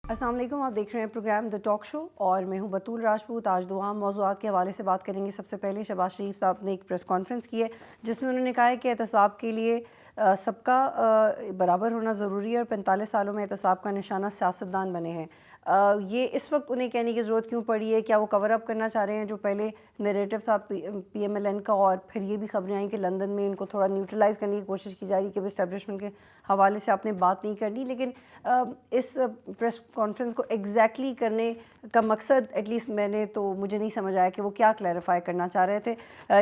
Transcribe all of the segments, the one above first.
अस्सलाम वालेकुम, आप देख रहे हैं प्रोग्राम द टॉक शो और मैं हूं बतूल राजपूत। आज दो अहम मौज़ूआत के हवाले से बात करेंगे। सबसे पहले शहबाज शरीफ साहब ने एक प्रेस कॉन्फ्रेंस की है जिसमें उन्होंने कहा है कि एहतसाब के लिए सबका बराबर होना ज़रूरी है और 45 सालों में एहतसाब का निशाना सियासतदान बने हैं। ये इस वक्त उन्हें कहने की ज़रूरत क्यों पड़ी है? क्या वो कवर अप करना चाह रहे हैं जो पहले नैरेटिव था PMLN का, और फिर ये भी खबरें आई कि लंदन में इनको थोड़ा न्यूट्रलाइज़ करने की कोशिश की जा रही है कि इस्टेब्लिशमेंट के हवाले से आपने बात नहीं करनी। लेकिन इस प्रेस कॉन्फ्रेंस को एग्जैक्टली करने का मकसद एटलीस्ट मुझे नहीं समझ आया कि वो क्या क्लैरिफाई करना चाह रहे थे।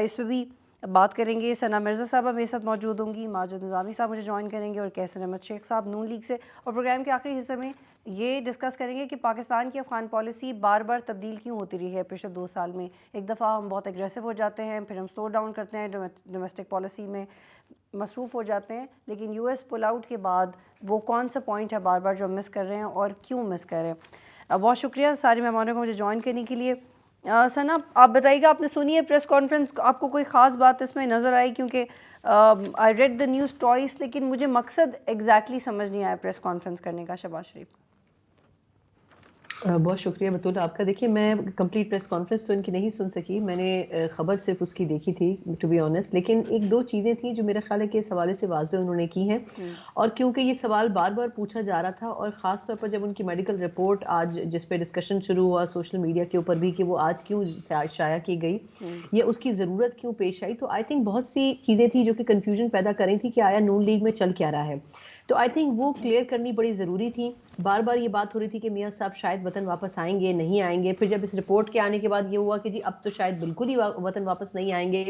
इस पर भी बात करेंगे। सना मिर्ज़ा साहब मेरे साथ मौजूद होंगी, माजिद निज़ामी साहब मुझे ज्वाइन करेंगे और कैसर अहमद शेख साहब नून लीग से। और प्रोग्राम के आखिरी हिस्से में ये डिस्कस करेंगे कि पाकिस्तान की अफ़गान पॉलिसी बार बार तब्दील क्यों होती रही है पिछले 2 साल में। एक दफ़ा हम बहुत एग्रेसिव हो जाते हैं, फिर हम स्लो डाउन करते हैं, डोमेस्टिक पॉलिसी में मसरूफ़ हो जाते हैं, लेकिन US पुल आउट के बाद वो कौन सा पॉइंट है बार बार जो हम मिस कर रहे हैं और क्यों मिस कर रहे हैं। बहुत शुक्रिया सारे मेहमानों को मुझे ज्वाइन करने के लिए। सना, आप बताइएगा, आपने सुनी है प्रेस कॉन्फ्रेंस, आपको कोई ख़ास बात इसमें नज़र आई? क्योंकि I read the news toys, लेकिन मुझे मकसद एग्जैक्टली समझ नहीं आया प्रेस कॉन्फ्रेंस करने का शहबाज शरीफ। बहुत शुक्रिया बतूल आपका। देखिए, मैं कंप्लीट प्रेस कॉन्फ्रेंस तो इनकी नहीं सुन सकी, मैंने खबर सिर्फ उसकी देखी थी टू बी ऑनेस्ट। लेकिन एक दो चीज़ें थी जो मेरा ख्याल है कि इस हवाले से वाज़े उन्होंने की हैं, और क्योंकि ये सवाल बार बार पूछा जा रहा था, और ख़ास तौर पर जब उनकी मेडिकल रिपोर्ट आज जिस पे डिस्कशन शुरू हुआ सोशल मीडिया के ऊपर भी कि वो आज क्यों शाया की गई या उसकी ज़रूरत क्यों पेश आई, तो आई थिंक बहुत सी चीज़ें थी जो कि कन्फ्यूजन पैदा कर रही थी कि आया नून लीग में चल क्या रहा है। तो आई थिंक वो क्लियर करनी बड़ी ज़रूरी थी। बार बार ये बात हो रही थी कि मियां साहब शायद वतन वापस आएंगे, नहीं आएंगे। फिर जब इस रिपोर्ट के आने के बाद ये हुआ कि जी अब तो शायद बिल्कुल ही वतन वापस नहीं आएंगे।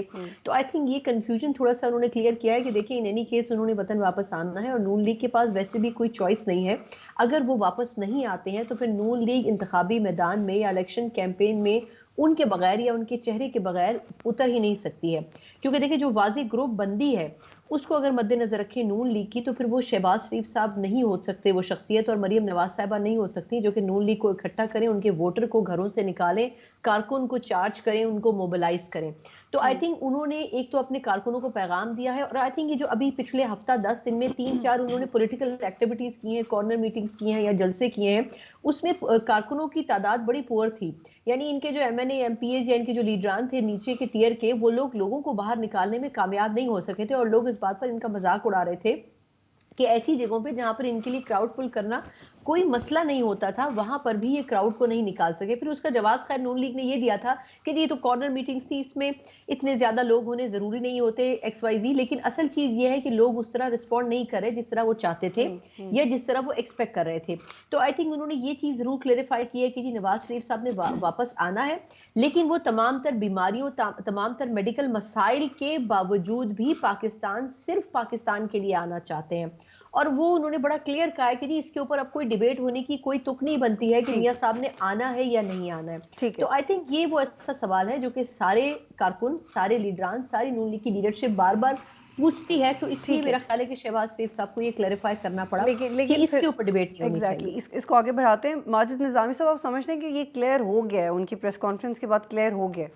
तो आई थिंक ये कंफ्यूजन थोड़ा सा उन्होंने क्लियर किया है कि देखिए, इन एनी केस उन्होंने वतन वापस आना है और नून लीग के पास वैसे भी कोई चॉइस नहीं है। अगर वो वापस नहीं आते हैं तो फिर नून लीग इंतखाबी मैदान में या इलेक्शन कैंपेन में उनके बगैर या उनके चेहरे के बगैर उतर ही नहीं सकती है। क्योंकि देखिए, जो वाज़ेह ग्रुप बंदी है उसको अगर मद्देनजर रखें नून लीग की, तो फिर वो शहबाज शरीफ साहब नहीं हो सकते वो शख्सियत, और मरीम नवाज साहिबा नहीं हो सकती जो कि नून लीग को इकट्ठा करें, उनके वोटर को घरों से निकालें, कारकुन को चार्ज करें, उनको मोबिलाइज करें। तो आई थिंक उन्होंने एक तो अपने कारकुनों को पैगाम दिया है, और आई थिंक ये जो अभी पिछले हफ्ता 10 दिन में 3-4 उन्होंने पॉलिटिकल एक्टिविटीज की हैं, कॉर्नर मीटिंग्स की हैं या जलसे किए हैं, उसमें कारकुनों की तादाद बड़ी पुअर थी। यानी इनके जो MNA MPAs या इनके जो लीडरान थे नीचे के टियर के, वो लोगों को बाहर निकालने में कामयाब नहीं हो सके थे, और लोग इस बात पर इनका मजाक उड़ा रहे थे कि ऐसी जगहों पे जहां पर इनके लिए क्राउड पुल करना कोई मसला नहीं होता था, वहां पर भी ये क्राउड को नहीं निकाल सके। फिर उसका जवाब खैर नून लीग ने ये दिया था कि ये तो कॉर्नर मीटिंग्स थी, इसमें इतने ज्यादा लोग होने जरूरी नहीं होते XYZ। लेकिन असल चीज ये है कि लोग उस तरह रिस्पॉन्ड नहीं कर रहे जिस तरह वो चाहते थे या जिस तरह वो एक्सपेक्ट कर रहे थे। तो आई थिंक उन्होंने ये चीज जरूर क्लेरिफाई की है कि जी नवाज शरीफ साहब ने वापस आना है, लेकिन वो तमाम तर बीमारियों तमाम तर मेडिकल मसाइल के बावजूद भी पाकिस्तान, सिर्फ पाकिस्तान के लिए आना चाहते हैं। और वो उन्होंने बड़ा क्लियर कहा है कि जी इसके ऊपर अब कोई डिबेट होने की कोई तुक नहीं बनती है कि मियां साहब ने आना है या नहीं आना है। ठीक तो है। आई थिंक ये वो ऐसा सवाल है जो कि सारे कारकुन, सारे लीडरान, सारी नून लीग की लीडरशिप बार बार पूछती है। तो इसलिए ठीक है, मेरा ख्याल है कि शहबाज शरीफ साहब को ये क्लैरिफाई करना पड़ा लेकिन कि लेकिन इसके फिर ऊपर डिबेट नहीं होनी एग्जैक्टली चाहिए। इसको आगे बढ़ाते हैं। माजिद निज़ामी साहब, आप समझते हैं कि ये क्लियर हो गया है, उनकी प्रेस कॉन्फ्रेंस के बाद क्लियर हो गया?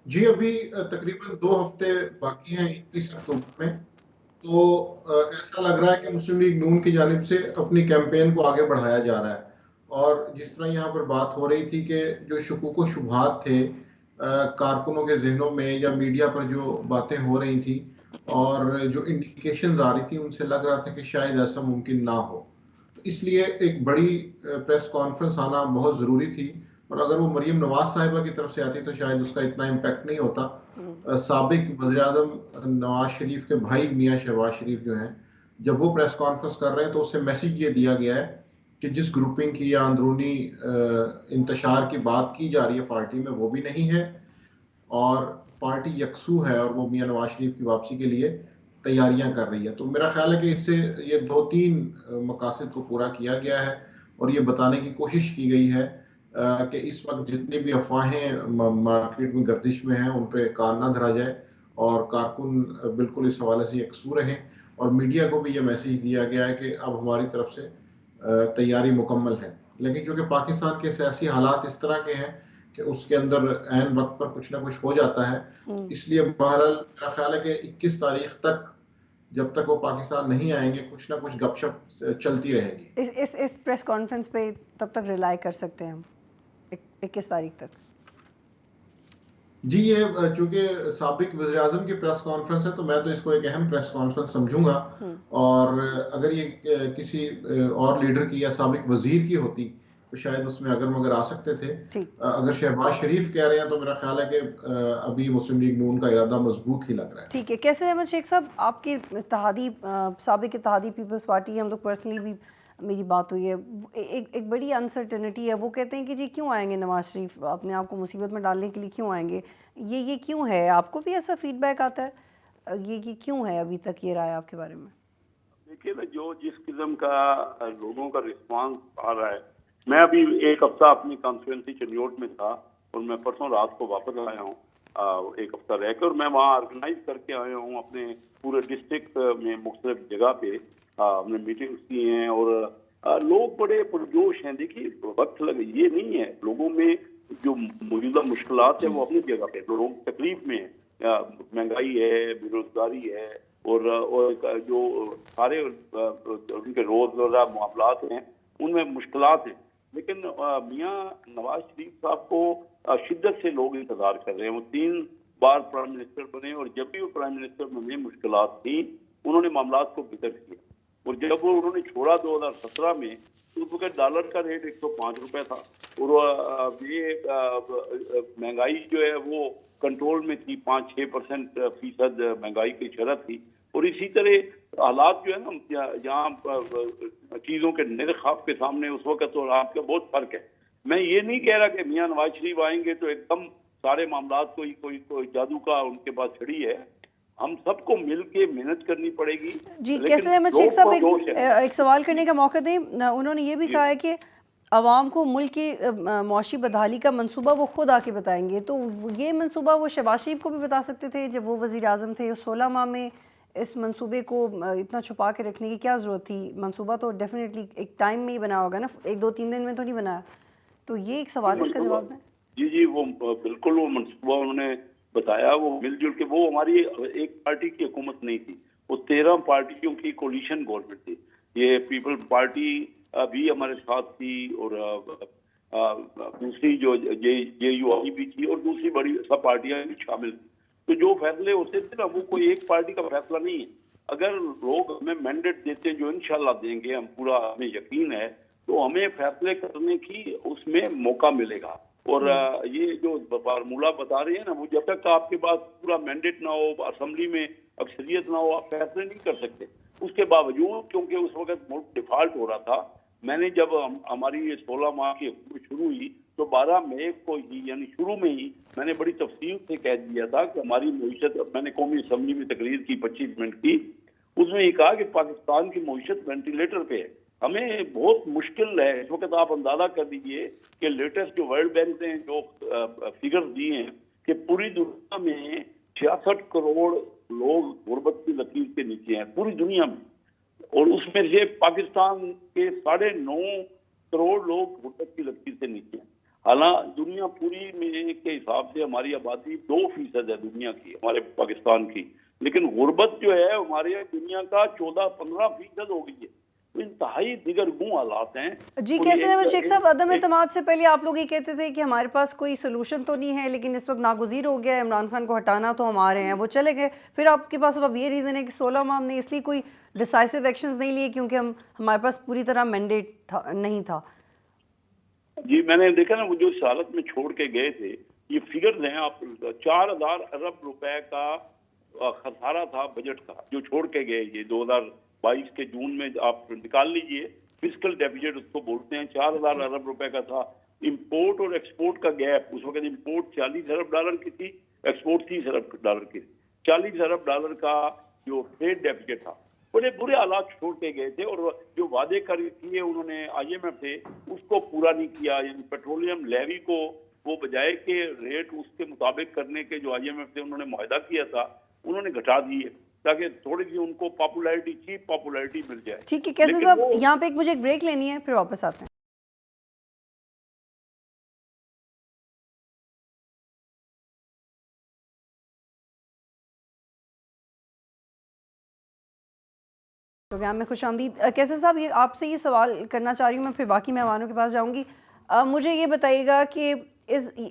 जी, अभी तकरीबन 2 हफ्ते बाकी हैं 21 अक्टूबर में। तो ऐसा लग रहा है कि मुस्लिम लीग नून की जानिब से अपनी कैंपेन को आगे बढ़ाया जा रहा है। और जिस तरह यहाँ पर बात हो रही थी कि जो शुकूक व शुबहात थे कारकुनों के ज़हनों में या मीडिया पर जो बातें हो रही थी और जो इंडिकेशंस आ रही थी, उनसे लग रहा था कि शायद ऐसा मुमकिन ना हो। तो इसलिए एक बड़ी प्रेस कॉन्फ्रेंस आना बहुत ज़रूरी थी, और अगर वो मरीम नवाज साहिबा की तरफ से आती तो शायद उसका इतना इम्पैक्ट नहीं होता। साबिक वज़ीर-ए-आज़म नवाज शरीफ के भाई मियां शहबाज शरीफ जो हैं, जब वो प्रेस कॉन्फ्रेंस कर रहे हैं तो उससे मैसेज ये दिया गया है कि जिस ग्रुपिंग की या अंदरूनी इंतशार की बात की जा रही है पार्टी में, वो भी नहीं है, और पार्टी यकसू है और वो मियां नवाज शरीफ की वापसी के लिए तैयारियां कर रही है। तो मेरा ख्याल है कि इससे ये 2-3 मकासद को पूरा किया गया है, और ये बताने की कोशिश की गई है कि इस वक्त जितनी भी अफवाहें मार्केट में गर्दिश में हैं उन पे कान ना धरा जाए, और कारकुन बिल्कुल इस हवाले से यकसू रहें। और मीडिया को भी ये मैसेज दिया गया है कि अब हमारी तरफ से तैयारी मुकम्मल है। लेकिन चूंकि पाकिस्तान के सियासी हालात इस तरह के हैं कि उसके अंदर ऐन वक्त पर कुछ ना कुछ हो जाता है, इसलिए बहरहाल मेरा ख्याल है कि 21 तारीख तक जब तक वो पाकिस्तान नहीं आएंगे कुछ ना कुछ गपशप चलती रहेगी। इस प्रेस कॉन्फ्रेंस पे तब तक रिलाई कर सकते हैं हम 21 तारीख तक? जी, ये चूंकि साबिक वज़ीर-ए-आज़म की प्रेस कॉन्फ्रेंस है तो मैं तो इसको एक अहम प्रेस कॉन्फ्रेंस समझूंगा। और अगर ये किसी और लीडर की या साबिक वजीर की होती तो शायद उसमें अगर मगर आ सकते थे। अगर शहबाज शरीफ कह रहे हैं तो मेरा ख्याल है कि अभी मुस्लिम लीग नून का इरादा मजबूत ही लग रहा है। ठीक है। कैसर अहमद शेख साहब, आपके इत्तेहादी साबिक इत्तेहादी पीपल्स पार्टी, हम लोग पर्सनली भी मेरी बात हुई है, एक बड़ी अनसर्टेनिटी है। वो कहते हैं कि जी क्यों आएंगे नवाज शरीफ अपने आप को मुसीबत में डालने के लिए, क्यों आएंगे? ये क्यों है? आपको भी ऐसा फीडबैक आता है? ये क्यों है अभी तक ये राय आपके बारे में? देखिए ना, जो जिस किस्म का लोगों का रिस्पांस आ रहा है, मैं अभी एक हफ्ता अपनी कॉन्स्टिट्यूंसी चंडियोट में था और मैं परसों रात को वापस आया हूँ एक हफ्ता रह कर, और मैं वहाँ ऑर्गेनाइज करके आया हूँ अपने पूरे डिस्ट्रिक्ट में मुख्तलिफ जगह पे हमने मीटिंग्स की हैं और लोग बड़े पुरजोश हैं। देखिए, वक्त लगे ये नहीं है, लोगों में जो मौजूदा मुश्किलात है वो अपनी जगह पे, लोग तकलीफ में है, महंगाई है, बेरोजगारी है और जो सारे उनके रोजमर्रा मामलात हैं उनमें मुश्किलात हैं। लेकिन मियाँ नवाज शरीफ साहब को शिद्दत से लोग इंतजार कर रहे हैं। वो 3 बार प्राइम मिनिस्टर बने और जब भी वो प्राइम मिनिस्टर बने मुश्किलात थी, उन्होंने मामलात को बेहतर किया। और जब वो उन्होंने छोड़ा 2017 में तो उस वक्त डॉलर का रेट 105 रुपए था और ये महंगाई जो है वो कंट्रोल में थी, 5-6% फीसद महंगाई की शरत थी। और इसी तरह हालात जो है ना, जहाँ चीज़ों के निर्ख आपके सामने उस वक्त और आज का बहुत फर्क है। मैं ये नहीं कह रहा कि मियाँ नवाज शरीफ आएंगे तो एकदम सारे मामलात कोई जादू का उनके पास छड़ी है। हम सबको मिलके मेहनत करनी पड़ेगी। जी, लेकिन कैसर अहमद शेख साहब, एक सवाल करने का मौका दें। उन्होंने ये भी कहा है कि आवाम को मुल्क की मौशी बदहाली का मंसूबा वो खुद आके बताएंगे। तो ये मंसूबा वो शहबाज शरीफ को भी बता सकते थे जब वो वज़ीर आज़म थे। 16 माह में इस मंसूबे को इतना छुपा के रखने की क्या ज़रूरत थी? मंसूबा तो डेफिनेटली एक टाइम में ही बना होगा ना, 1-2-3 दिन में तो नहीं बनाया। तो ये एक सवाल है, इसका जवाब है। जी, वो बिल्कुल वो मंसूबा उन्होंने बताया, वो मिलजुल के, वो हमारी एक पार्टी की हुकूमत नहीं थी, वो 13 पार्टियों की कोलिशन गवर्नमेंट थी। ये पीपल पार्टी भी हमारे साथ थी और दूसरी जो JUI भी थी और दूसरी बड़ी सब पार्टियां भी शामिल थी। तो जो फैसले होते थे ना, वो कोई एक पार्टी का फैसला नहीं है। अगर लोग हमें मैंडेट देते हैं, जो इंशाल्लाह देंगे, हम पूरा हमें यकीन है, तो हमें फैसले करने की उसमें मौका मिलेगा। और ये जो फार्मूला बता रहे हैं ना, वो जब तक आपके पास पूरा मैंडेट ना हो, असेंबली में अक्सरियत ना हो, आप फैसले नहीं कर सकते। उसके बावजूद, क्योंकि उस वक्त मुल्क डिफॉल्ट हो रहा था, मैंने जब हमारी ये 16 माह की शुरू हुई तो 12 मई को ही, यानी शुरू में ही, मैंने बड़ी तफसील से कह दिया था कि हमारी मईशत, मैंने कौमी असम्बली में तकरीर की 25 मिनट की, उसमें ये कहा कि पाकिस्तान की मईशत वेंटिलेटर पे है, हमें बहुत मुश्किल है इस वक्त। आप अंदाजा कर दीजिए कि लेटेस्ट जो वर्ल्ड बैंक ने जो फिगर्स दिए हैं कि पूरी दुनिया में 66 करोड़ लोग गुर्बत की लकीर के नीचे हैं पूरी दुनिया में, और उसमें से पाकिस्तान के 9.5 करोड़ लोग गुर्बत की लकीर से नीचे हैं। हालांकि दुनिया पूरी में के हिसाब से हमारी आबादी 2% है दुनिया की, हमारे पाकिस्तान की, लेकिन गुर्बत जो है हमारे दुनिया का 14-15% हो गई है। तो इंतहाई दिगरगूं हालात हैं। जी, कैसर अहमद शेख साहब, अदम एतमाद से पहले आप लोग ये कहते थे कि हमारे पास कोई सोल्यूशन तो नहीं है, लेकिन इस वक्त नागुज़ीर हो गया है, इमरान खान को हटाना, तो हम आ रहे हैं, वो चले गए। फिर आपके पास अब ये रीज़न है कि 16 माह हमने इसलिए कोई डिसाइसिव एक्शंस नहीं लिए क्योंकि हमारे पास पूरी तरह मैंडेट था नहीं था। जी, मैंने देखा ना, वो जो इस हालत में छोड़ के गए थे, ये फिगर्स हैं, आप 4000 अरब रुपए का खसारा था बजट का जो छोड़ के गए। ये 2022 के जून में आप निकाल लीजिए, फिस्कल डेफिसिट उसको बोलते हैं, 4000 अरब रुपए का था। इंपोर्ट और एक्सपोर्ट का गैप, उस वक्त इंपोर्ट 40 अरब डॉलर की थी, एक्सपोर्ट 30 अरब डॉलर की थी। 40 अरब डॉलर का जो ट्रेड डेफिसिट था, बड़े बुरे हालात छोड़ के गए थे। और जो वादे कर किए उन्होंने IMF से, उसको पूरा नहीं किया। यानी पेट्रोलियम लेवी को वो बजाय के रेट उसके मुताबिक करने के जो IMF से उन्होंने मुआहदा किया था, उन्होंने घटा दिए ताकि थोड़ी सी उनको पॉपुलैरिटी, चीप पॉपुलैरिटी मिल जाए। ठीक है कैसर साहब, यहाँ पे मुझे एक ब्रेक लेनी है, फिर वापस आते हैं। प्रोग्राम में खुशामदीद। कैसे साहब, ये आपसे ये सवाल करना चाह रही हूँ मैं, फिर बाकी मेहमानों के पास जाऊँगी। मुझे ये बताइएगा कि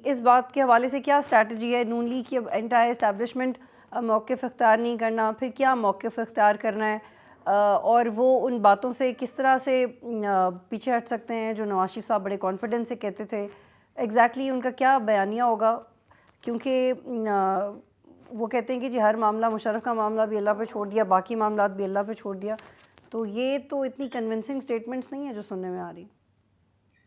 इस बात के हवाले से क्या स्ट्रैटेजी है नून लीग की? अब एंटायर इस्टेब्लिशमेंट मौक़िफ़ इख्तियार नहीं करना, फिर क्या मौक़िफ़ इख्तियार करना है, और वो उन बातों से किस तरह से पीछे हट सकते हैं जो नवाज शरीफ साहब बड़े कॉन्फिडेंस से कहते थे? एग्जैक्टली उनका क्या बयानिया होगा? क्योंकि वो कहते हैं कि जी हर मामला, मुशर्रफ का मामला भी अल्लाह पे छोड़ दिया, बाकी मामला भी अल्लाह पे छोड़ दिया। तो ये तो इतनी कन्विंसिंग स्टेटमेंट्स नहीं है जो सुनने में आ रही।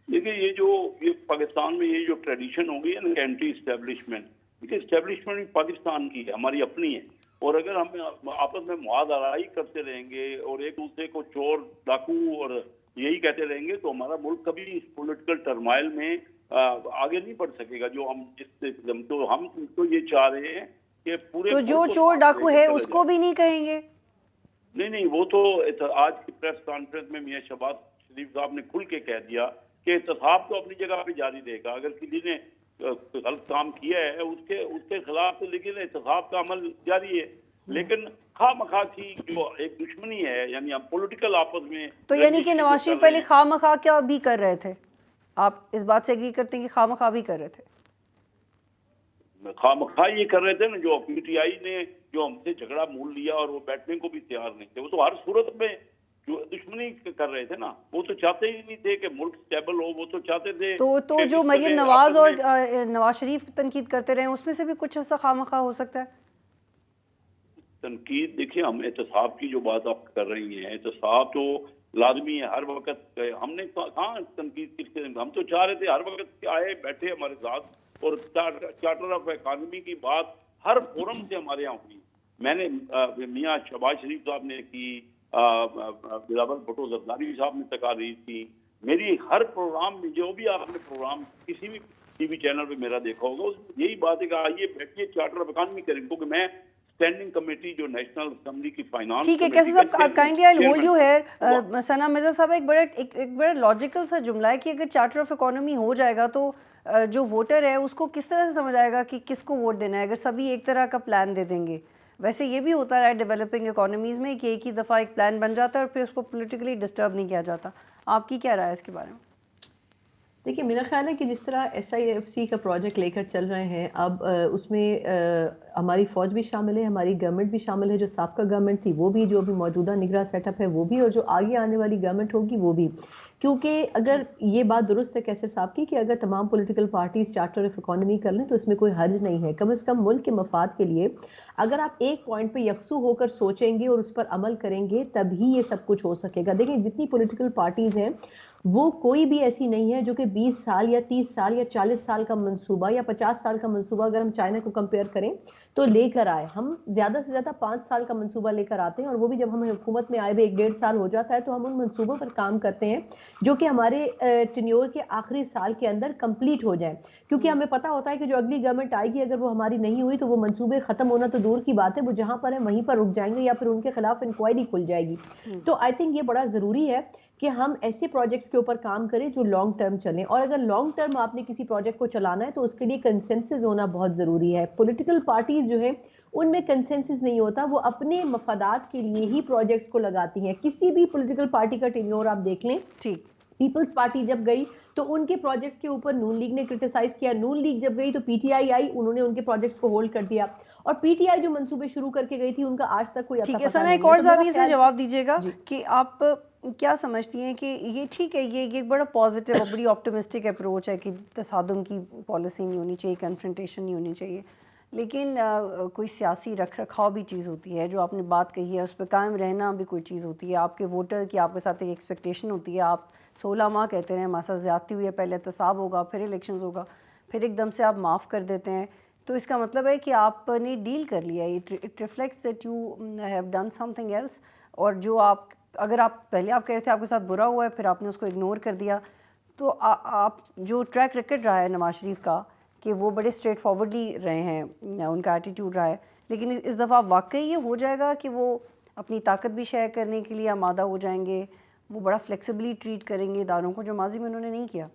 देखिए, ये पाकिस्तान में ये जो ट्रेडिशन हो गई है ना एंटी इस्टेब्लिशमेंट, देखिए इस्टेब्लिशमेंट भी पाकिस्तान की है, हमारी अपनी है। और अगर हम आपस में मुआहदाराई करते रहेंगे और एक दूसरे को चोर डाकू और यही कहते रहेंगे तो हमारा मुल्क कभी इस पॉलिटिकल टर्माइल में आगे नहीं बढ़ सकेगा। जो हम तो ये चाह रहे हैं कि पूरे तो जो चोर डाकू है उसको भी नहीं कहेंगे? नहीं, वो तो आज की प्रेस कॉन्फ्रेंस में मियां शहबाज शरीफ साहब ने खुल के कह दिया कि एहतसाब तो अपनी जगह पे जारी रहेगा। अगर किसी ने गलत काम किया है उसके खिलाफ तो लेकिन एहतसाब का अमल जारी है। लेकिन खामखा की जो एक दुश्मनी है, यानी हम पॉलिटिकल आपस में, तो यानी कि नवाज शरीफ पहले खामखा क्या भी कर रहे थे? आप इस बात से एग्री करते हैं कि खामखा भी कर रहे थे? खामखा ये कर रहे थे ना, जो पीटीआई ने जो हमसे झगड़ा मोल लिया और वो बैठने को भी तैयार नहीं थे। वो तो हर सूरत में जो दुश्मनी कर रहे थे ना, वो तो चाहते ही नहीं थे कि मुल्क स्टेबल हो। वो तो चाहते थे तो जो मरियम नवाज और नवाज शरीफ तनकीद करते रहे उसमें से भी कुछ ऐसा खामखा हो सकता है? तनकीद, देखिए हम एहतसाब की जो बात आप कर रही हैं, एहतसाब तो लाजमी है हर वक्त। हमने कहाँ तनकीद किसके, हम तो चाह रहे थे हर वक्त आए बैठे हमारे साथ और चार्टर ऑफ इकॉनमी की बात हर फोरम से हमारे यहाँ हुई। मैंने मियाँ शहबाज शरीफ साहब ने की, बिलावल भुट्टो जरदारी साहब ने तकारीर की। मेरी हर प्रोग्राम में, जो भी आपने प्रोग्राम किसी भी टीवी चैनल पे मेरा देखा होगा, उसमें यही बात है कि आइए बैठिए चार्टर ऑफ इकॉनमी करेंगे। क्योंकि मैं स्टैंडिंग कमेटी जो नेशनल असेंबली की फाइनेंस, ठीक है, कैसे साहब kindly I hold you here. Sana Mirza साहब, एक बड़ा लॉजिकल सा जुमला है कि अगर चार्टर ऑफ इकोनॉमी हो जाएगा तो जो वोटर है उसको किस तरह से समझ आएगा कि किसको वोट देना है, अगर सभी एक तरह का प्लान दे देंगे? वैसे ये भी होता है डेवलपिंग इकोनॉमीज़ में कि एक ही दफ़ा एक प्लान बन जाता है और फिर उसको पॉलिटिकली डिस्टर्ब नहीं किया जाता। आपकी क्या राय है इसके बारे में? देखिए, मेरा ख्याल है कि जिस तरह SIFC का प्रोजेक्ट लेकर चल रहे हैं, अब उसमें हमारी फ़ौज भी शामिल है, हमारी गवर्नमेंट भी शामिल है, जो साबका गवर्नमेंट थी वो भी, जो अभी मौजूदा निगरां सेटअप है वो भी, और जो आगे आने वाली गवर्नमेंट होगी वो भी। क्योंकि अगर ये बात दुरुस्त है कैसर साहब की कि अगर तमाम political parties charter of economy कर लें तो इसमें कोई हर्ज नहीं है। कम से कम मुल्क के मफाद के लिए अगर आप एक पॉइंट पे यकसू होकर सोचेंगे और उस पर अमल करेंगे तभी ये सब कुछ हो सकेगा। देखिए, जितनी पॉलिटिकल पार्टीज हैं वो कोई भी ऐसी नहीं है जो कि 20 साल या 30 साल या 40 साल का मंसूबा या 50 साल का मंसूबा, अगर हम चाइना को कंपेयर करें तो लेकर आए। हम ज़्यादा से ज़्यादा 5 साल का मंसूबा लेकर आते हैं, और वो भी जब हम हुकूमत में आए हुए 1-1.5 साल हो जाता है तो हम उन मंसूबों पर काम करते हैं जो कि हमारे टेन्योर के आखिरी साल के अंदर कंप्लीट हो जाए। क्योंकि हमें पता होता है कि जो अगली गवर्नमेंट आएगी अगर वो हमारी नहीं हुई तो वो मंसूबे खत्म होना तो दूर की बात है, वो जहां पर है वहीं पर रुक जाएंगे या फिर उनके खिलाफ इंक्वायरी खुल जाएगी। तो आई थिंक ये बड़ा ज़रूरी है कि हम ऐसे प्रोजेक्ट्स के ऊपर काम करें जो लॉन्ग टर्म चलें, और अगर लॉन्ग टर्म आपने किसी प्रोजेक्ट को चलाना है तो उसके लिए कंसेंसस होना बहुत ज़रूरी है। पॉलिटिकल पार्टीज जो है उनमें कंसेंसस नहीं होता, वो अपने मफादात के लिए ही प्रोजेक्ट्स को लगाती हैं। किसी भी पॉलिटिकल पार्टी का टेन्योर आप देख लें, ठीक, पीपल्स पार्टी जब गई तो उनके प्रोजेक्ट के ऊपर नून लीग ने क्रिटिसाइज किया, नून लीग जब गई तो PTI आई, उन्होंने उनके प्रोजेक्ट को होल्ड कर दिया, और PTI जो मंसूबे शुरू करके गई थी उनका आज तक कोई ठीक है। सना, एक और जाविये से जवाब दीजिएगा कि आप क्या समझती हैं कि ये ठीक है, ये एक बड़ा पॉजिटिव और बड़ी ऑप्टिमिस्टिक अप्रोच है कि तसादुम की पॉलिसी नहीं होनी चाहिए, कन्फ्रंटेशन नहीं होनी चाहिए, लेकिन कोई सियासी रख रखाव भी चीज़ होती है, जो आपने बात कही है उस पर कायम रहना भी कोई चीज़ होती है। आपके वोटर की आपके साथ एक एक्सपेक्टेशन होती है, आप 16 माह कहते हैं हमारे साथ ज़्यादती हुई है, पहले एहतसाब होगा, फिर इलेक्शंस होगा, फिर एकदम से आप माफ़ कर देते हैं, तो इसका मतलब है कि आपने डील कर लिया। It reflects that you have done something else. और जो आप, अगर आप पहले आप कह रहे थे आपके साथ बुरा हुआ है फिर आपने उसको इग्नोर कर दिया, तो आप जो ट्रैक रिकॉर्ड रहा है नवाज शरीफ का कि वो बड़े स्ट्रेट फॉरवर्डली रहे हैं, उनका एटीट्यूड रहा है, लेकिन इस दफ़ा वाकई ये हो जाएगा कि वो अपनी ताकत भी शेयर करने के लिए आमादा हो जाएंगे, वो बड़ा फ्लेक्सिबली ट्रीट करेंगे इदारों को, जो माजी में उन्होंने नहीं किया?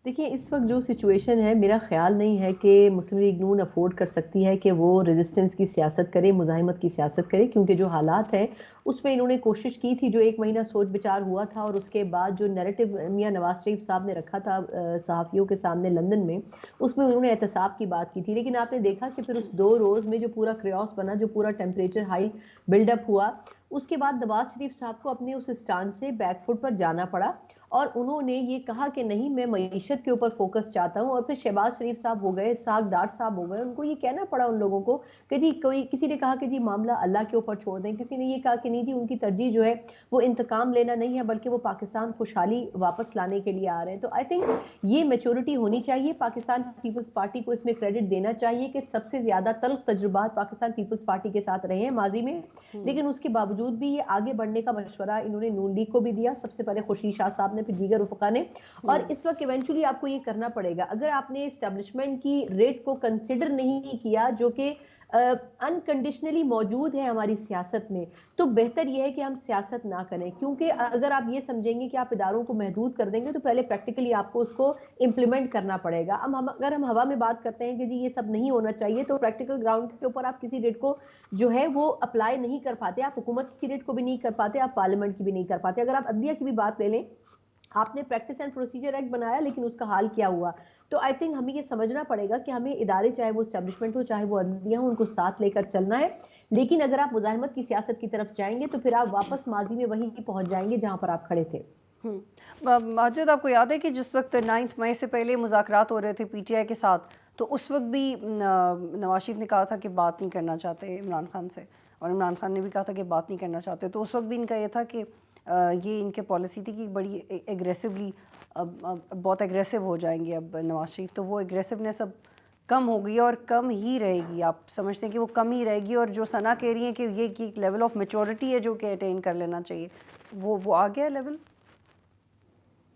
देखिए इस वक्त जो सिचुएशन है, मेरा ख्याल नहीं है कि मुस्लिम लीग नून अफोर्ड कर सकती है कि वो रेजिस्टेंस की सियासत करे, मुजाहिमत की सियासत करे, क्योंकि जो हालात है उसमें इन्होंने कोशिश की थी, जो एक महीना सोच विचार हुआ था और उसके बाद जो नैरेटिव मियां नवाज शरीफ साहब ने रखा था सहाफ़ियों के सामने लंदन में, उसमें उन्होंने एहतसाब की बात की थी। लेकिन आपने देखा कि फिर उस 2 रोज़ में जो पूरा क्रियोस बना, जो पूरा टेम्परेचर हाई बिल्डअप हुआ, उसके बाद नवाज शरीफ साहब को अपने उस स्टांड से बैकफुट पर जाना पड़ा और उन्होंने ये कहा कि नहीं, मैं मईशत के ऊपर फोकस चाहता हूँ। और फिर शहबाज शरीफ साहब हो गए, साग डार साहब हो गए, उनको ये कहना पड़ा उन लोगों को कि जी, कोई किसी ने कहा कि जी मामला अल्लाह के ऊपर छोड़ दें, किसी ने ये कहा कि नहीं जी, उनकी तरजीह जो है वो इंतकाम लेना नहीं है, बल्कि वो पाकिस्तान खुशहाली वापस लाने के लिए आ रहे हैं। तो आई थिंक ये मेच्योरिटी होनी चाहिए, पाकिस्तान पीपल्स पार्टी को इसमें क्रेडिट देना चाहिए कि सबसे ज्यादा तल्ख तजुर्बात पाकिस्तान पीपल्स पार्टी के साथ रहे हैं माजी में, लेकिन उसके बावजूद भी ये आगे बढ़ने का मशवरा इन्होंने नून लीग को भी दिया, सबसे पहले खुर्शीद शाह साहब ने, फिर दीगर उफका ने। और इस वक्त इवेंचुअली आपको ये करना पड़ेगा, अगर आपने एस्टेब्लिशमेंट की रेट को कंसिडर नहीं किया, जो कि अनकंडीशनली मौजूद है हमारी सियासत में, तो बेहतर यह है कि हम सियासत ना करें। क्योंकि अगर आप ये समझेंगे कि आप इदारों को महदूद कर देंगे, तो पहले प्रैक्टिकली आपको उसको इम्प्लीमेंट करना पड़ेगा। अब अगर हम हवा में बात करते हैं कि जी ये सब नहीं होना चाहिए, तो प्रैक्टिकल ग्राउंड के ऊपर आप किसी रेट को जो है वो अप्लाई नहीं कर पाते, आप हुकूमत की रेट को भी नहीं कर पाते, आप पार्लियामेंट की भी नहीं कर पाते। अगर आप अदलिया की भी बात ले लें, आपने प्रैक्टिस एंड प्रोसीजर एक्ट बनाया, लेकिन उसका हाल क्या हुआ? तो आई थिंक हमें ये समझना पड़ेगा कि हमें इदारे, चाहे वो एस्टेब्लिशमेंट हो चाहे वो अदलिया हो, उनको साथ लेकर चलना है। लेकिन अगर आप मुजाहिमत की सियासत की तरफ जाएंगे, तो फिर आप वापस माजी में वहीं पहुंच जाएंगे जहां पर आप खड़े थे। माजिद, आपको याद है कि जिस वक्त 9 मई से पहले मुज़ाकरात हो रहे थे पीटीआई के साथ, तो उस वक्त भी नवाज शरीफ ने कहा था कि बात नहीं करना चाहते इमरान खान से, और इमरान खान ने भी कहा था कि बात नहीं करना चाहते। तो उस वक्त भी इनका ये था कि ये इनके पॉलिसी थी कि बड़ी एग्रेसिवली बहुत एग्रेसिव हो जाएंगे अब नवाज शरीफ। तो वो एग्रेसिवनेस अब कम हो गई और कम ही रहेगी। आप समझते हैं कि वो कम ही रहेगी, और जो सना कह रही है कि ये कि एक लेवल ऑफ मेच्योरिटी है जो कि अटेन कर लेना चाहिए, वो आ गया लेवल?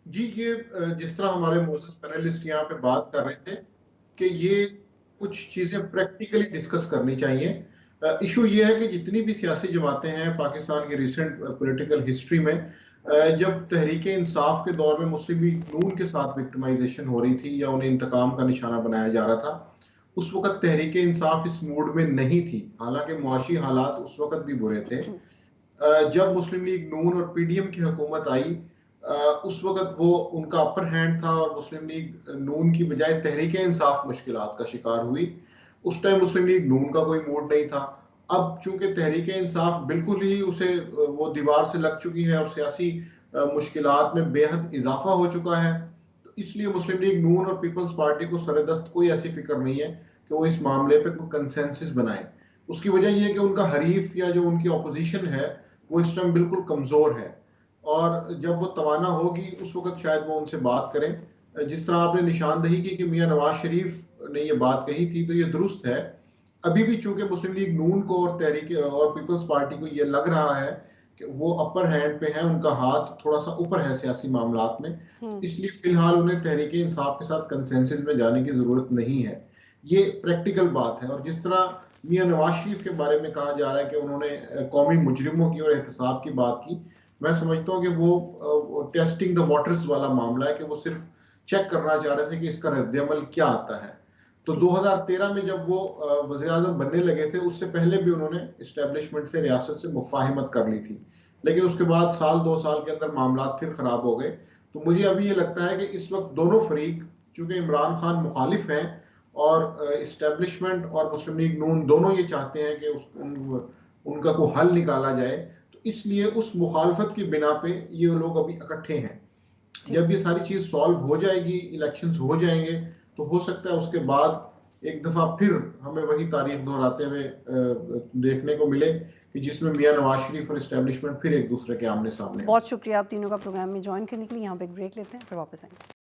जी, ये जिस तरह हमारे मोसेस पैनलिस्ट यहाँ पे बात कर रहे थे कि ये कुछ चीजें प्रैक्टिकली डिस्कस करनी चाहिए। इशू ये है कि जितनी भी सियासी जमातें हैं पाकिस्तान की रिसेंट पॉलिटिकल हिस्ट्री में, जब तहरीक इंसाफ के दौर में मुस्लिम लीग नून के साथ विक्टिमाइजेशन हो रही थी या उन्हें इंतकाम का निशाना बनाया जा रहा था, उस वक्त तहरीक इंसाफ इस मूड में नहीं थी। हालांकि मुआशी हालात उस वक्त भी बुरे थे। जब मुस्लिम लीग नून और पीडीएम की हुकूमत आई, उस वक्त वो उनका अपर हैंड था और मुस्लिम लीग नून की बजाय तहरीक इंसाफ मुश्किलात का शिकार हुई। उस टाइम मुस्लिम लीग नून का कोई मूड नहीं था। अब चूंकि तहरीक इंसाफ बिल्कुल ही उसे वो दीवार से लग चुकी है और सियासी मुश्किलात में बेहद इजाफा हो चुका है, तो इसलिए मुस्लिम लीग नून और पीपल्स पार्टी को सरदस्त कोई ऐसी फिक्र नहीं है कि वो इस मामले पे कोई कंसेंसस बनाए। उसकी वजह यह है कि उनका हरीफ या जो उनकी अपोजिशन है वो इस टाइम बिल्कुल कमजोर है, और जब वो तवाना होगी उस वक्त शायद वो उनसे बात करें। जिस तरह आपने निशानदही की कि मियां नवाज शरीफ ने ये बात कही थी, तो ये दुरुस्त है। अभी भी चूंकि मुस्लिम लीग नून को और तहरीक और पीपल्स पार्टी को ये लग रहा है कि वो अपर हैंड पे है, उनका हाथ थोड़ा सा ऊपर है सियासी मामलात में, इसलिए फिलहाल उन्हें तहरीक इंसाफ के साथ कंसेंसस में जाने की जरूरत नहीं है। ये प्रैक्टिकल बात है। और जिस तरह मियां नवाज शरीफ के बारे में कहा जा रहा है कि उन्होंने कौमी मुजरिमों की और एहतसाब की बात की, मैं समझता हूँ कि वो टेस्टिंग द वाटर्स वाला मामला है कि वो सिर्फ चेक करना चाह रहे थे कि इसका रद्द-ए-अमल क्या आता है। तो 2013 में जब वो वज़ीर-ए-आज़म बनने लगे थे, उससे पहले भी उन्होंने एस्टेब्लिशमेंट से, रियासत से मुफ़ाहिमत कर ली थी, लेकिन उसके बाद साल 2 साल के अंदर मामलात फिर खराब हो गए। तो मुझे अभी ये लगता है कि इस वक्त दोनों फरीक, चूंकि इमरान खान मुखालिफ हैं और एस्टेब्लिशमेंट और मुस्लिम लीग नून दोनों ये चाहते हैं कि उनका कोई हल निकाला जाए, तो इसलिए उस मुखालफत की बिना पे ये लोग अभी इकट्ठे हैं। जब ये सारी चीज सॉल्व हो जाएगी, इलेक्शंस हो जाएंगे, तो हो सकता है उसके बाद एक दफा फिर हमें वही तारीख दोहराते हुए देखने को मिले कि जिसमें मियां नवाज शरीफ और एस्टेब्लिशमेंट फिर एक दूसरे के आमने सामने। बहुत शुक्रिया आप तीनों का प्रोग्राम में ज्वाइन करने के लिए। यहाँ पे एक ब्रेक लेते हैं, फिर वापस आएंगे।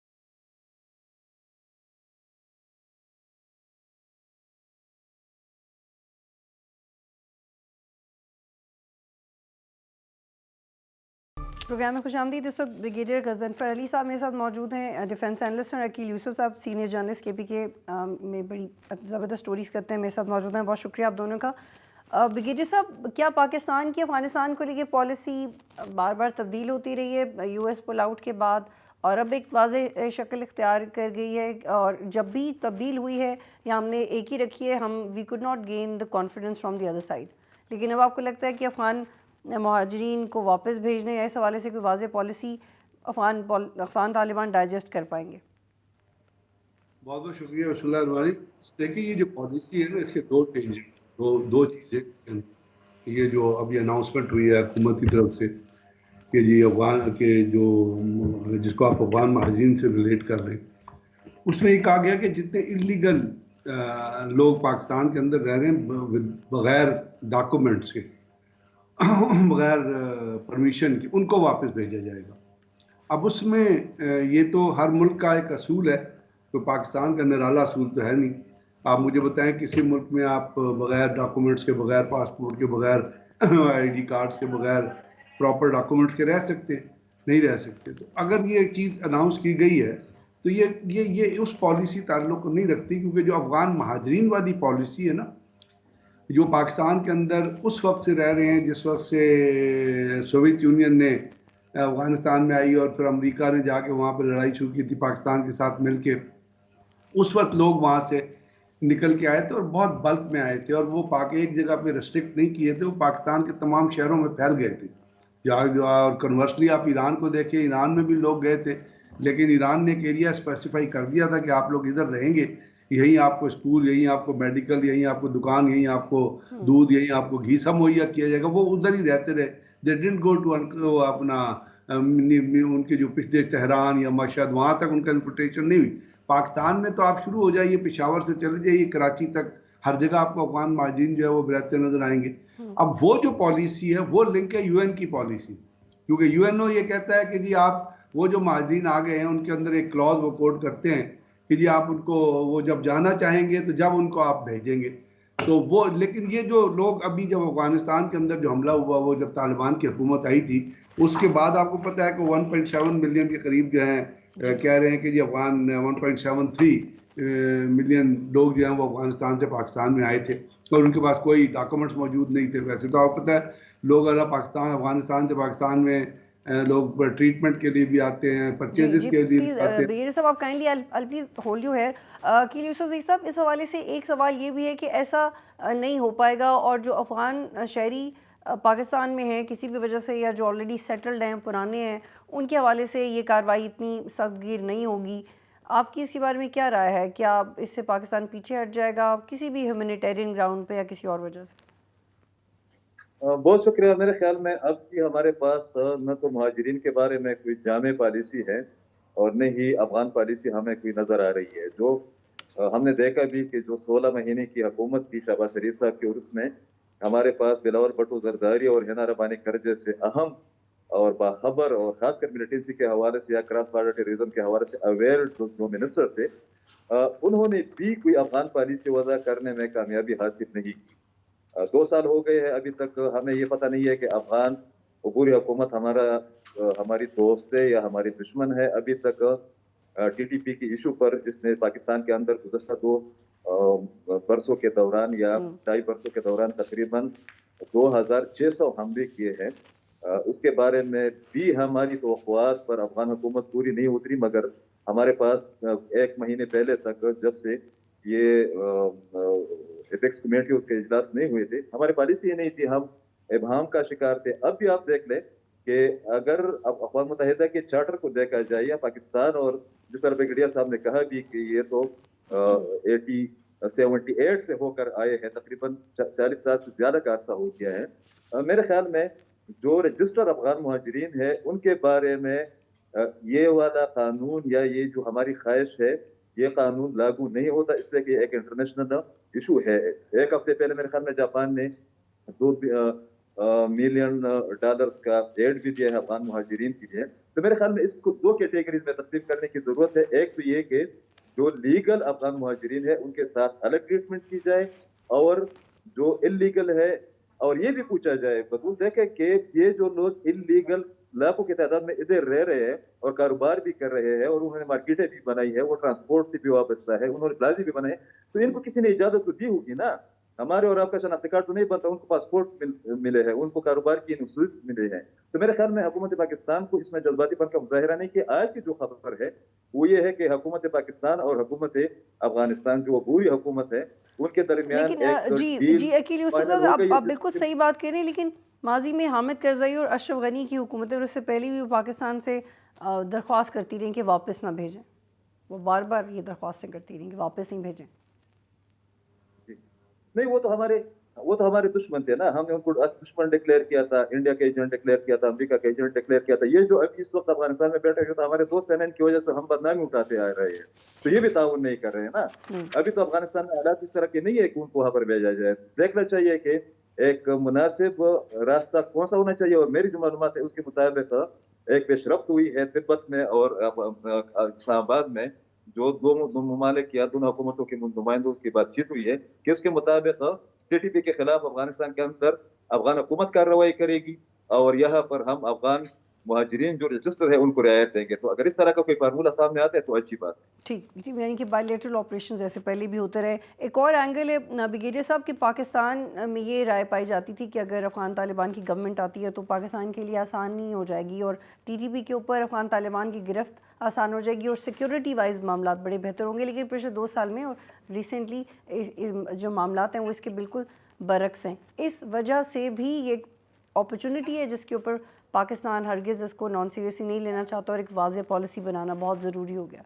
प्रोग्राम में खुशामदीद। इस वक्त ब्रिगेडियर गजनफर अली साहब मेरे साथ मौजूद हैं, डिफेंस एनालिस्ट, और अकील यूसुफ साहब सीनियर जर्नलिस्ट KPK में बड़ी ज़बरदस्त स्टोरीज़ करते हैं, मेरे साथ मौजूद हैं। बहुत शुक्रिया आप दोनों का। ब्रिगेडियर साहब, क्या पाकिस्तान की अफगानिस्तान को लेकर पॉलिसी बार बार तब्दील होती रही है US पुल आउट के बाद, और अब एक वाज़ेह शक्ल इख्तियार कर गई है, और जब भी तब्दील हुई है या हमने एक ही रखी है, हम we could not gain the confidence from the other side. लेकिन अब आपको लगता है कि अफ़गान महाजरीन को वापस भेजने या इस हवाले से कोई वाज़ेह पॉलिसी अफ़गान तालिबान डाइजेस्ट कर पाएंगे? बहुत बहुत शुक्रिया रसूलुल्लाह अनवारी। देखिए, ये जो पॉलिसी है ना, इसके दो टेंजेंट, दो चीज़ें इसके अंदर। ये जो अभी अनाउंसमेंट हुई है हुकूमत की तरफ से कि जी अफगान के जो जिसको आप अफगान महाजरीन से रिलेट कर रहे हैं, उसमें ये कहा गया कि जितने इलीगल लोग पाकिस्तान के अंदर रह रहे हैं बगैर डॉक्यूमेंट्स के बगैर परमिशन के, उनको वापस भेजा जाएगा। अब उसमें ये तो हर मुल्क का एक असूल है, तो पाकिस्तान का निराला असूल तो है नहीं। आप मुझे बताएं किसी मुल्क में आप बगैर डॉक्यूमेंट्स के, बगैर पासपोर्ट के, बगैर आईडी कार्ड्स के, बगैर प्रॉपर डॉक्यूमेंट्स के रह सकते? नहीं रह सकते। तो अगर ये चीज़ अनाउंस की गई है तो ये उस पॉलिसी ताल्लुक नहीं रखती, क्योंकि जो अफगान महाजरीन वाली पॉलिसी है ना, जो पाकिस्तान के अंदर उस वक्त से रह रहे हैं जिस वक्त से सोवियत यूनियन ने अफगानिस्तान में आई और फिर अमेरिका ने जाके वहाँ पर लड़ाई शुरू की थी पाकिस्तान के साथ मिलके, उस वक्त लोग वहाँ से निकल के आए थे और बहुत बल्क में आए थे, और वो पाक एक जगह पे रेस्ट्रिक्ट नहीं किए थे, वो पाकिस्तान के तमाम शहरों में फैल गए थे। और कन्वर्सली आप ईरान को देखिए, ईरान में भी लोग गए थे, लेकिन ईरान ने एक एरिया स्पेसिफाई कर दिया था कि आप लोग इधर रहेंगे, यहीं आपको स्कूल, यहीं आपको मेडिकल, यहीं आपको दुकान, यहीं आपको दूध, यहीं आपको घी सब मुहैया किया जाएगा। वो उधर ही रहते रहे। दे डिडंट गो टू अपना उनके जो पिछले तेहरान या मशहद, वहाँ तक उनका इन्फिल्ट्रेशन नहीं हुई। पाकिस्तान में तो आप शुरू हो जाइए, पेशावर से चले जाइए कराची तक, हर जगह आपको अफगान महाजिन जो है वो रहते नजर आएंगे। अब वो जो पॉलिसी है वो लिंक है यूएन की पॉलिसी, क्योंकि यूएनओ ये कहता है कि जी आप वो जो महाजिन आ गए हैं उनके अंदर एक क्लॉज वो कोड करते हैं कि जी आप उनको वो जब जाना चाहेंगे तो जब उनको आप भेजेंगे। तो वो, लेकिन ये जो लोग अभी जब अफगानिस्तान के अंदर जो हमला हुआ, वो जब तालिबान की हुकूमत आई थी, उसके बाद आपको पता है कि 1.7 मिलियन के करीब जो है कह रहे हैं कि जी अफगान 1.73 मिलियन लोग जो हैं वो अफगानिस्तान से पाकिस्तान में आए थे और उनके पास कोई डॉक्यूमेंट्स मौजूद नहीं थे। वैसे तो आपको पता है लोग अगर अफगानिस्तान से पाकिस्तान में लोग ट्रीटमेंट के लिए भी आते हैं, परचेजेस के लिए भी आते हैं। बेर साहब, आप kindly I please hold you here. कि यूसुफ साहब, इस हवाले से एक सवाल ये भी है कि ऐसा नहीं हो पाएगा, और जो अफगान शहरी पाकिस्तान में हैं किसी भी वजह से, या जो ऑलरेडी सेटल्ड हैं, पुराने हैं, उनके हवाले से ये कार्रवाई इतनी सख्तगीर नहीं होगी। आपकी इसके बारे में क्या राय है? क्या इससे पाकिस्तान पीछे हट जाएगा किसी भी ह्यूमैनिटेरियन ग्राउंड पे या किसी और वजह से? बहुत शुक्रिया। मेरे ख्याल में अब की हमारे पास न तो महाजरीन के बारे में कोई जामे पॉलिसी है और न ही अफगान पॉलिसी हमें कोई नज़र आ रही है। जो हमने देखा भी कि जो 16 महीने की हुकूमत थी शहबाज शरीफ साहब की, उसमें हमारे पास बिलावल भुट्टो जरदारी और हिना रब्बानी करजे से अहम और बाखबर और खासकर मिलिटेंसी के हवाले से या क्रॉस बॉर्डर टेररिज्म के हवाले से अवेयर जो मिनिस्टर थे, उन्होंने भी कोई अफगान पॉलिसी वज़ा करने में कामयाबी हासिल नहीं की। 2 साल हो गए हैं, अभी तक हमें ये पता नहीं है कि अफगान अबूरी हुकूमत हमारी दोस्त है या हमारी दुश्मन है। अभी तक टीटीपी की इशू पर जिसने पाकिस्तान के अंदर गुज़श्ता 2 बरसों के दौरान या 2.5 बरसों के दौरान तकरीबन 2600 हमले किए हैं, उसके बारे में भी हमारी तवक्कुआत पर अफगान हुकूमत पूरी नहीं उतरी। मगर हमारे पास 1 महीने पहले तक, जब से ये एपेक्स कमेटी उसके इजलास नहीं हुए थे, हमारी पॉलिसी ये नहीं थी, हम इबहाम का शिकार थे। अब भी आप देख लें कि अगर अक़वाम मुत्तहिदा के चार्टर को देखा जाए या पाकिस्तान, और जिस तरह ब्रिगेडियर साहब ने कहा भी कि ये तो 78 से होकर आए हैं, तकरीबन 40 साल से ज्यादा का अर्सा हो गया है। मेरे ख्याल में जो रजिस्टर अफगान मुहाजिरीन है उनके बारे में ये वाला कानून या ये जो हमारी ख्वाहिश है, ये कानून लागू नहीं होता, इसलिए कि एक इंटरनेशनल इशू है। 1 हफ्ते पहले मेरे ख्याल में जापान ने $2 मिलियन का एड भी दिया है अफगान मुहाजिरीन के लिए। तो मेरे ख्याल में इसको 2 कैटेगरीज में तकसीम करने की जरूरत है। एक तो ये कि जो लीगल अफगान मुहाजिरीन है उनके साथ अलग ट्रीटमेंट की जाए, और जो इलीगल है, और ये भी पूछा जाए, बतूल देखे कि ये जो लोग इलीगल लाखों की तादाद में इधर रह रहे हैं और कारोबार भी कर रहे हैं और उन्होंने मार्केटें भी बनाई है, वो ट्रांसपोर्ट से भी वाबस्ता है, उन्होंने प्लाजे भी बनाए, तो इनको किसी ने इजाजत तो दी होगी ना। हमारे और आपका शनाख्ती कार्ड तो नहीं बनता, उनको पासपोर्ट मिले हैं, उनको कारोबार की नसूख मिले हैं। तो मेरे ख्याल में हुकूमत पाकिस्तान को इसमें जज्बातीपन का मुजाहिरा नहीं कि आज की जो खबर है वो ये है कि हुकूमत पाकिस्तान और हुकूमत अफगानिस्तान जो अबूरी हुकूमत है उनके दरमियान लेकिन एक जी डील अकील यूसुफ फाइनल साहब, हो गई आप बिल्कुल है। सही बात कह रहे हैं, लेकिन माजी में हामिद करज़ई और अशरफ गनी की हुकूमत और उससे पहले भी वो पाकिस्तान से दरख्वास्त करती रही कि वापस ना भेजें। वो बार बार ये दरख्वास्तें करती रही कि वापस नहीं भेजें। नहीं, वो तो हमारे दुश्मन थे ना, हमने उनको दुश्मन डिक्लेयर किया था, इंडिया का एजेंट डिक्लेयर किया था, अमेरिका का एजेंट डिक्लेयर किया था। ये जो अभी इस वक्त अफगानिस्तान में बैठे हुए तो हमारे दोस्त हैं, इनकी वजह से हम बदनामी उठाते आ रहे हैं, तो ये भी ताउन नहीं कर रहे हैं ना। अभी तो अफगानिस्तान में हालात इस तरह के नहीं है कि उनको वहां पर भेजा जाए। देखना चाहिए कि एक मुनासिब रास्ता कौन सा होना चाहिए, और मेरी जो मालूमात है उसके मुताबिक एक पेशरफ्त हुई है तिब्बत में और इस्लामाबाद में, जो दो ममालिक या दोनों हुकूमतों के नुमाइंदों की बातचीत हुई है कि उसके मुताबिक टीटीपी के खिलाफ अफगानिस्तान के अंदर अफगान हुकूमत कार्रवाई करेगी और यहाँ पर हम अफगान मुहाजिरीन जो रजिस्टर है उनको रियायत देंगे। तो अगर इस तरह का कोई फार्मूला सामने आता है तो अच्छी बात है। ठीक, यानी कि बायलैटरल ऑपरेशन जैसे पहले भी होते रहे। एक और एंगल है ब्रिगेडियर साहब कि पाकिस्तान में ये राय पाई जाती थी कि अगर अफ़गान तालिबान की गवर्नमेंट आती है तो पाकिस्तान के लिए आसान नहीं हो जाएगी और टीटीपी के ऊपर अफ़गान तालिबान की गिरफ्त आसान हो जाएगी और सिक्योरिटी वाइज मामला बड़े बेहतर होंगे। लेकिन पिछले 2 साल में और रिसेंटली जो मामला हैं वो इसके बिल्कुल बरक्स हैं। इस वजह से भी ये अपॉर्चुनिटी है जिसके ऊपर पाकिस्तान हरगिज़ इसको नॉन सीरियसली नहीं लेना चाहता और एक वाज़ेह पॉलिसी बनाना बहुत ज़रूरी हो गया।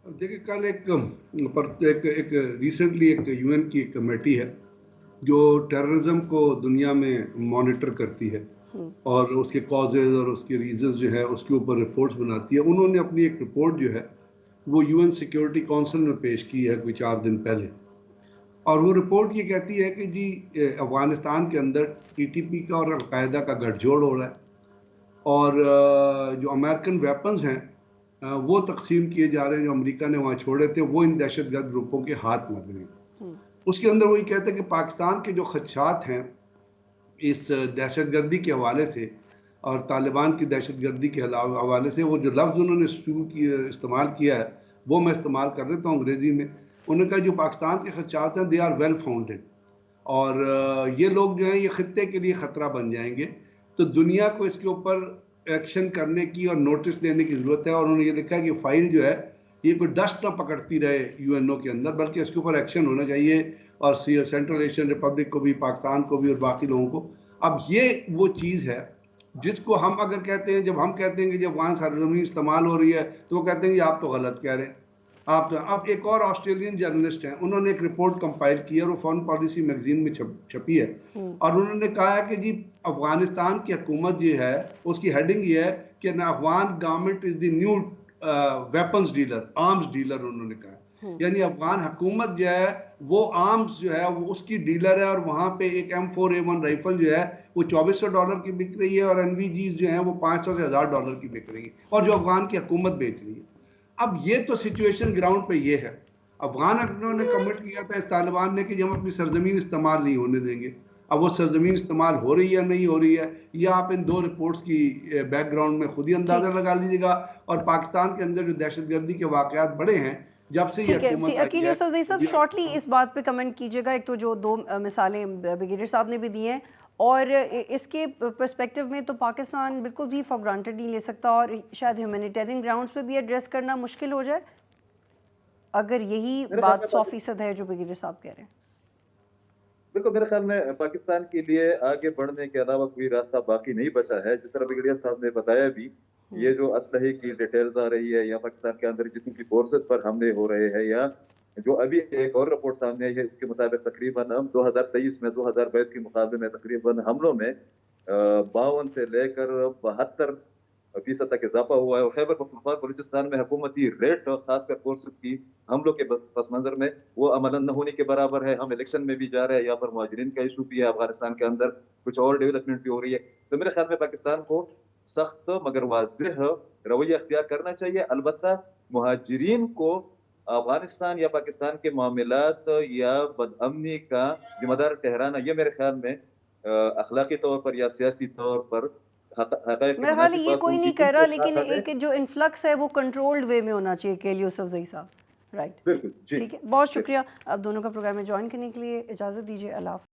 देखिए, कल एक रिसेंटली एक यूएन की एक कमेटी है जो टेररिज्म को दुनिया में मॉनिटर करती है और उसके कॉजेज और उसके रीजंस जो है उसके ऊपर रिपोर्ट्स बनाती है। उन्होंने अपनी एक रिपोर्ट जो है वो यूएन सिक्योरिटी काउंसिल में पेश की है कोई 4 दिन पहले, और वो रिपोर्ट ये कहती है कि जी अफ़गानिस्तान के अंदर टीटीपी का और अलकायदा का गठजोड़ हो रहा है और जो अमेरिकन वेपन्स हैं वो तकसीम किए जा रहे हैं, जो अमेरिका ने वहाँ छोड़े थे वो इन दहशतगर्द ग्रुपों के हाथ लग रहे हैं। उसके अंदर वही कहते हैं कि पाकिस्तान के जो खदशात हैं इस दहशतगर्दी के हवाले से और तालिबान की दहशतगर्दी के हवाले से, वो जो लफ्ज़ उन्होंने इस्तेमाल किया है वो मैं इस्तेमाल कर लेता हूँ अंग्रेज़ी में। उन्होंने कहा जो पाकिस्तान के खदशात हैं दे आर वेल फाउंडेड और ये लोग जो हैं ये खत्ते के लिए ख़तरा बन जाएंगे, तो दुनिया को इसके ऊपर एक्शन करने की और नोटिस देने की ज़रूरत है। और उन्होंने ये लिखा है कि फाइल जो है ये कोई डस्ट ना पकड़ती रहे यूएनओ के अंदर, बल्कि इसके ऊपर एक्शन होना चाहिए और सेंट्रल एशियन रिपब्लिक को भी, पाकिस्तान को भी और बाकी लोगों को। अब ये वो चीज़ है जिसको हम अगर कहते हैं, जब हम कहते हैं कि जब वहाँ सरजमीन इस्तेमाल हो रही है तो वो कहते हैं कि आप तो गलत कह रहे हैं। आप तो अब एक और ऑस्ट्रेलियन जर्नलिस्ट हैं, उन्होंने एक रिपोर्ट कंपाइल की है और वो फॉरेन पॉलिसी मैगजीन में छपी है और उन्होंने कहा है कि जी अफगानिस्तान की हुकूमत जो है उसकी हेडिंग ये है कि Afghan government is the new weapons dealer, arms dealer उन्होंने कहा। यानी अफगान हुकूमत जो है वो आर्म्स जो है वो उसकी डीलर है और वहाँ पे एक M4A1 राइफल जो है वो $2400 की बिक रही है और NVGs जो है वो $500 से $1000 की बिक रही है और जो अफगान की हुकूमत बेच रही है। अब ये तो सिचुएशन ग्राउंड पे ये है। अफगान ने कमिट किया था इस तालिबान ने कि हम अपनी सरजमीन इस्तेमाल नहीं होने देंगे। अब वो सरजमीन इस्तेमाल हो रही है या नहीं हो रही है ये आप इन 2 रिपोर्ट्स की बैकग्राउंड में खुद ही अंदाजा लगा लीजिएगा। और पाकिस्तान के अंदर जो दहशतगर्दी के वाकयात बढ़े हैं जब से ये हुकूमत अकील यूसुफ साहब शॉर्टली इस बात पे कमेंट कीजिएगा। एक तो जो 2 मिसालें ब्रिगेडियर साहब ने भी दी हैं और इसके पर्सपेक्टिव में तो पाकिस्तान बिल्कुल भी फॉर ग्रांटेड नहीं ले सकता और शायद ह्यूमैनिटेरियन ग्राउंड्स पे भी एड्रेस करना मुश्किल हो जाए अगर यही बात 100% है जो ब्रिगेडियर साहब कह रहे हैं। बिल्कुल, मेरे ख्याल में पाकिस्तान के लिए आगे बढ़ने के अलावा कोई रास्ता बाकी नहीं बचा है। जिस तरह ब्रिगेडियर साहब ने बताया भी, ये जो असलहे की डिटेल्स आ रही है या पाकिस्तान के अंदर जितनी की फोर्सेस पर हमले हो रहे हैं या जो अभी एक और रिपोर्ट सामने आई है इसके मुताबिक तकरीबन 2023 में 2022 के मुकाबले में तकरीबन हमलों में 52 से लेकर 72% तक इजाफा हुआ है। और खैबर पख्तूनख्वा बलूचिस्तान में हुकूमती रेट खासकर फोर्सेस की हमलों के पस मंजर में वो अमलन न होने के बराबर है। हम इलेक्शन में भी जा रहे हैं, यहाँ पर मुहाजिरीन का इशू भी है, अफगानिस्तान के अंदर कुछ और डेवलपमेंट भी हो रही है। तो मेरे ख्याल में पाकिस्तान को सख्त मगर वाज़ेह रवैया अख्तियार करना चाहिए। अलबत्ता मुहाजिरीन को अफगानिस्तान या पाकिस्तान के मामलात या बदअमनी का जिम्मेदार ठहराना ये मेरे ख्याल में अखलाकी तौर पर या सियासी तौर पर मेरे ख्याल ये कोई नहीं कर रहा, लेकिन एक जो इन्फ्लक्स है वो कंट्रोल्ड वे में होना चाहिए। के यूसुफ साहब राइट, बिल्कुल जी। ठीक है, बहुत शुक्रिया अब दोनों का प्रोग्राम में ज्वाइन करने के लिए। इजाज़त दीजिए, अल्लाह हाफ़िज़।